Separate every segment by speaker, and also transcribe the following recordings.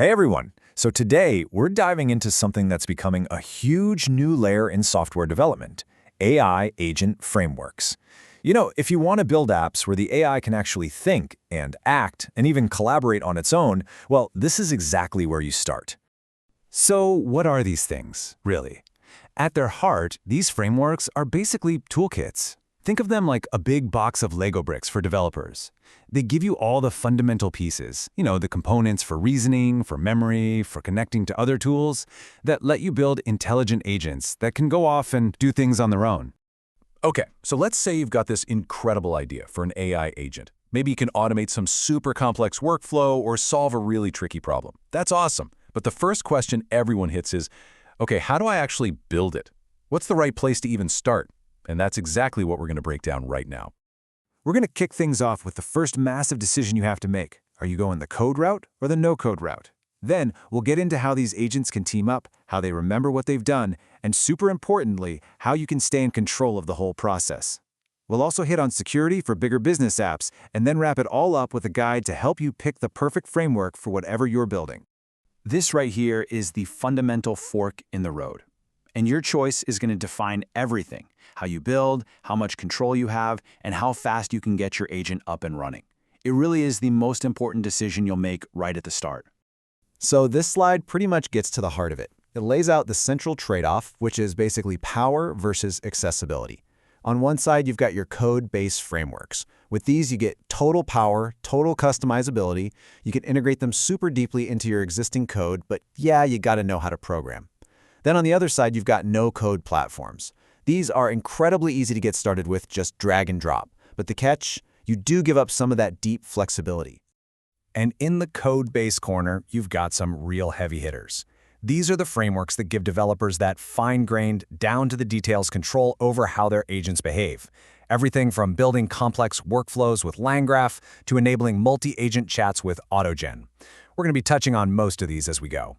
Speaker 1: Hey everyone! So today, we're diving into something that's becoming a huge new layer in software development, AI agent frameworks. If you want to build apps where the AI can actually think and act and even collaborate on its own, well, this is exactly where you start. So what are these things, really? At their heart, these frameworks are basically toolkits. Think of them like a big box of Lego bricks for developers. They give you all the fundamental pieces, the components for reasoning, for memory, for connecting to other tools, that let you build intelligent agents that can go off and do things on their own.
Speaker 2: Okay, so let's say you've got this incredible idea for an AI agent. Maybe you can automate some super complex workflow or solve a really tricky problem. That's awesome. But the first question everyone hits is, okay, how do I actually build it? What's the right place to even start? And that's exactly what we're going to break down right now.
Speaker 1: We're going to kick things off with the first massive decision you have to make. Are you going the code route or the no-code route? Then, we'll get into how these agents can team up, how they remember what they've done, and super importantly, how you can stay in control of the whole process. We'll also hit on security for bigger business apps, and then wrap it all up with a guide to help you pick the perfect framework for whatever you're building.
Speaker 3: This right here is the fundamental fork in the road. And your choice is going to define everything: how you build, how much control you have, and how fast you can get your agent up and running. It really is the most important decision you'll make right at the start.
Speaker 4: So this slide pretty much gets to the heart of it. It lays out the central trade-off, which is basically power versus accessibility. On one side, you've got your code-based frameworks. With these, you get total power, total customizability. You can integrate them super deeply into your existing code, but yeah, you got to know how to program. Then on the other side, you've got no-code platforms. These are incredibly easy to get started with, just drag and drop. But the catch? You do give up some of that deep flexibility.
Speaker 1: And in the code-based corner, you've got some real heavy hitters. These are the frameworks that give developers that fine-grained, down-to-the-details control over how their agents behave. Everything from building complex workflows with LangGraph to enabling multi-agent chats with AutoGen. We're going to be touching on most of these as we go.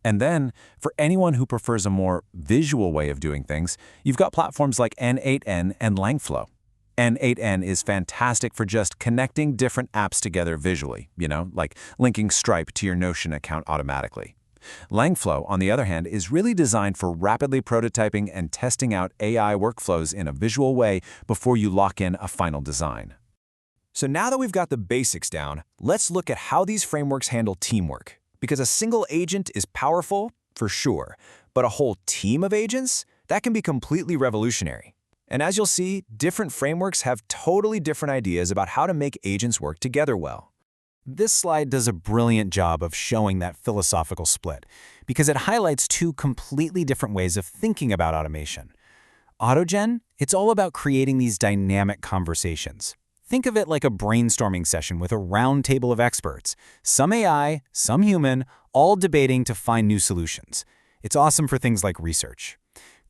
Speaker 1: And then, for anyone who prefers a more visual way of doing things, you've got platforms like N8N and LangFlow. N8N is fantastic for just connecting different apps together visually, like linking Stripe to your Notion account automatically. LangFlow, on the other hand, is really designed for rapidly prototyping and testing out AI workflows in a visual way before you lock in a final design. So now that we've got the basics down, let's look at how these frameworks handle teamwork. Because a single agent is powerful, for sure, but a whole team of agents, that can be completely revolutionary. And as you'll see, different frameworks have totally different ideas about how to make agents work together well. This slide does a brilliant job of showing that philosophical split, because it highlights two completely different ways of thinking about automation. AutoGen, it's all about creating these dynamic conversations. Think of it like a brainstorming session with a round table of experts, some AI, some human, all debating to find new solutions. It's awesome for things like research.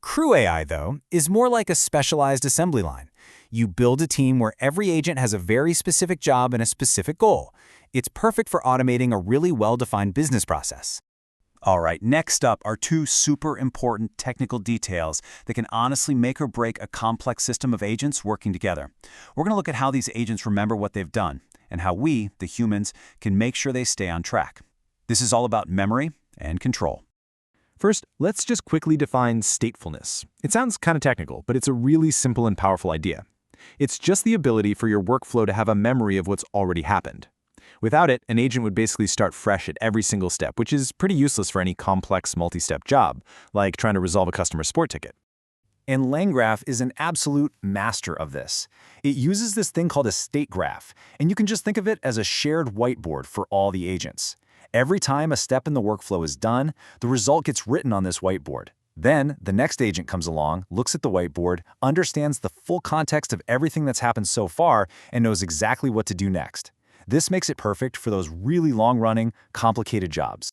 Speaker 1: Crew AI, though, is more like a specialized assembly line. You build a team where every agent has a very specific job and a specific goal. It's perfect for automating a really well-defined business process. All right, next up are two super important technical details that can honestly make or break a complex system of agents working together. We're going to look at how these agents remember what they've done and how we, the humans, can make sure they stay on track. This is all about memory and control.
Speaker 5: First, let's just quickly define statefulness. It sounds kind of technical, but it's a really simple and powerful idea. It's just the ability for your workflow to have a memory of what's already happened. Without it, an agent would basically start fresh at every single step, which is pretty useless for any complex multi-step job, like trying to resolve a customer support ticket.
Speaker 3: And LangGraph is an absolute master of this. It uses this thing called a state graph, and you can just think of it as a shared whiteboard for all the agents. Every time a step in the workflow is done, the result gets written on this whiteboard. Then, the next agent comes along, looks at the whiteboard, understands the full context of everything that's happened so far, and knows exactly what to do next. This makes it perfect for those really long-running, complicated jobs.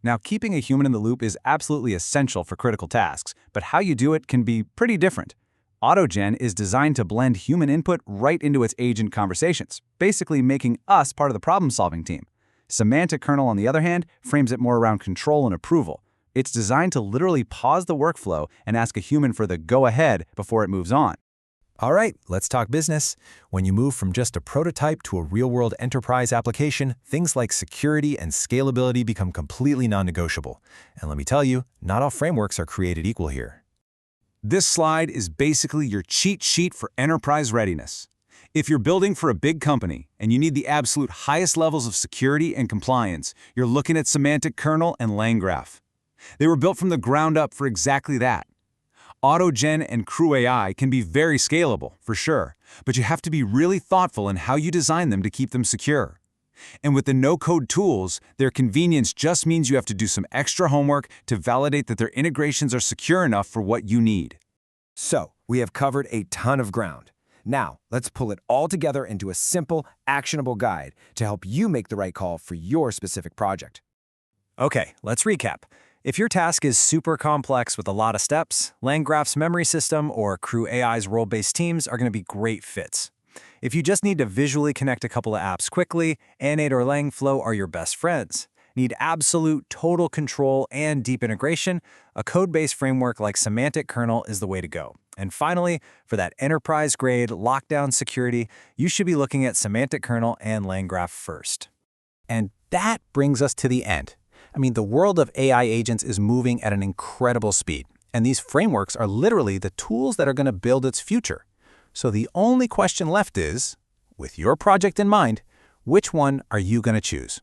Speaker 1: Now, keeping a human in the loop is absolutely essential for critical tasks, but how you do it can be pretty different. AutoGen is designed to blend human input right into its agent conversations, basically making us part of the problem-solving team. Semantic Kernel, on the other hand, frames it more around control and approval. It's designed to literally pause the workflow and ask a human for the go-ahead before it moves on. All right, let's talk business. When you move from just a prototype to a real-world enterprise application, things like security and scalability become completely non-negotiable. And let me tell you, not all frameworks are created equal here.
Speaker 2: This slide is basically your cheat sheet for enterprise readiness. If you're building for a big company and you need the absolute highest levels of security and compliance, you're looking at Semantic Kernel and LangGraph. They were built from the ground up for exactly that. AutoGen and Crew AI can be very scalable, for sure, but you have to be really thoughtful in how you design them to keep them secure. And with the no-code tools, their convenience just means you have to do some extra homework to validate that their integrations are secure enough for what you need.
Speaker 6: So, we have covered a ton of ground. Now, let's pull it all together into a simple, actionable guide to help you make the right call for your specific project.
Speaker 3: Okay, let's recap. If your task is super complex with a lot of steps, LangGraph's memory system or Crew AI's role-based teams are going to be great fits. If you just need to visually connect a couple of apps quickly, Anate or LangFlow are your best friends. Need absolute total control and deep integration, a code-based framework like Semantic Kernel is the way to go. And finally, for that enterprise-grade lockdown security, you should be looking at Semantic Kernel and LangGraph first.
Speaker 5: And that brings us to the end. I mean, the world of AI agents is moving at an incredible speed, and these frameworks are literally the tools that are going to build its future. So the only question left is, with your project in mind, which one are you going to choose?